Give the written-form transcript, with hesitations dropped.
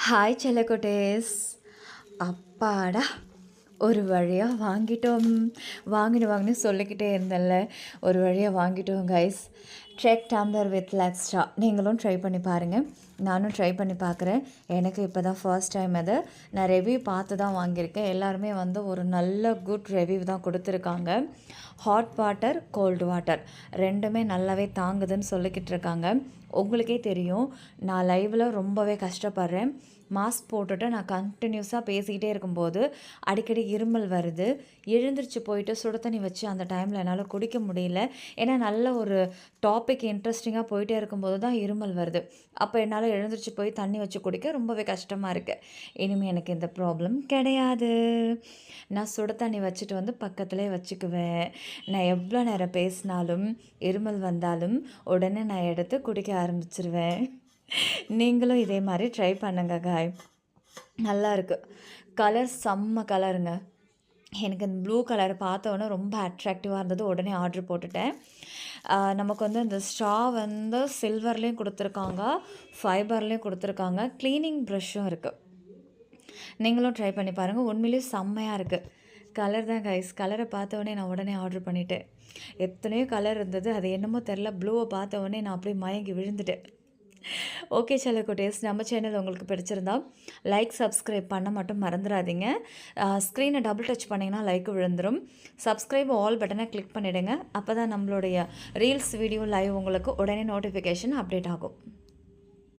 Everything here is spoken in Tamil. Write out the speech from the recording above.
ஹாய் செல்லக்குட்டீஸ். அப்பாடா, ஒரு வழியாக வாங்கிட்டோம். வாங்கினு சொல்லிக்கிட்டே இருந்தேன்ல, ஒரு வழியாக வாங்கிட்டோம் கைஸ். ட்ரெக் டம்ளர் வித் லெக்ஸ்ட்ரா நீங்களும் ட்ரை பண்ணி பாருங்கள். நானும் ட்ரை பண்ணி பார்க்குறேன். எனக்கு இப்போ தான் ஃபர்ஸ்ட் டைம் அது. நான் ரிவ்யூ பார்த்து தான் வாங்கியிருக்கேன். எல்லாருமே ஒரு நல்ல குட் ரிவ்யூ தான் கொடுத்துருக்காங்க. ஹாட் வாட்டர், கோல்டு வாட்டர் ரெண்டுமே நல்லாவே தாங்குதுன்னு சொல்லிக்கிட்டு இருக்காங்க. உங்களுக்கே தெரியும், நான் லைவில் ரொம்பவே கஷ்டப்படுறேன். மாஸ்க் போட்டுட்டு நான் கண்டினியூஸாக பேசிக்கிட்டே இருக்கும்போது அடிக்கடி இருமல் வருது. எழுந்திரிச்சு போயிட்டு சுடு தண்ணி வச்சு அந்த டைமில் என்னால் குடிக்க முடியல. ஏன்னா நல்ல ஒரு டாபிக் இன்ட்ரெஸ்டிங்காக போயிட்டே இருக்கும்போது தான் இருமல் வருது. அப்போ என்னால் எழுந்திரிச்சு போய் தண்ணி வச்சு குடிக்க ரொம்பவே கஷ்டமாக இருக்குது. இனிமேல் எனக்கு இந்த ப்ராப்ளம் கிடையாது. நான் சுடு தண்ணி வச்சுட்டு பக்கத்துலேயே வச்சுக்குவேன். நான் எவ்வளோ நேரம் பேசினாலும் இருமல் வந்தாலும் உடனே நான் எடுத்து குடிக்க ஆரம்பிச்சிருவேன். நீங்களும் இதே மாதிரி ட்ரை பண்ணுங்க காய். நல்லா இருக்குது. கலர் செம்ம கலருங்க. எனக்கு இந்த ப்ளூ கலர் பார்த்தோன்னே ரொம்ப அட்ராக்டிவாக இருந்தது. உடனே ஆர்டர் போட்டுட்டேன். நமக்கு இந்த ஸ்ட்ரா சில்வர்லேயும் கொடுத்துருக்காங்க, ஃபைபர்லேயும் கொடுத்துருக்காங்க. க்ளீனிங் ப்ரஷ்ஷும் இருக்குது. நீங்களும் ட்ரை பண்ணி பாருங்கள். உண்மையிலேயே செம்மையாக இருக்குது. கலர் தான் கைஸ். கலரை பார்த்தோன்னே நான் உடனே ஆர்டர் பண்ணிட்டேன். எத்தனையோ கலர் இருந்தது, அது என்னமோ தெரில, ப்ளூவை பார்த்தோன்னே நான் அப்படியே மயங்கி விழுந்துட்டேன். ஓகே செல்லக்குட்டீஸ், நம்ம சேனல் உங்களுக்கு பிடிச்சிருந்தா லைக், சப்ஸ்கிரைப் பண்ண மட்டும் மறந்துடாதீங்க. ஸ்க்ரீனை டபுள் டச் பண்ணிங்கன்னா லைக் விழுந்துடும். சப்ஸ்கிரைப் ஆல் பட்டனை கிளிக் பண்ணிவிடுங்க. அப்போ தான் நம்மளுடைய ரீல்ஸ், வீடியோ, லைவ் உங்களுக்கு உடனே நோட்டிஃபிகேஷன் அப்டேட் ஆகும்.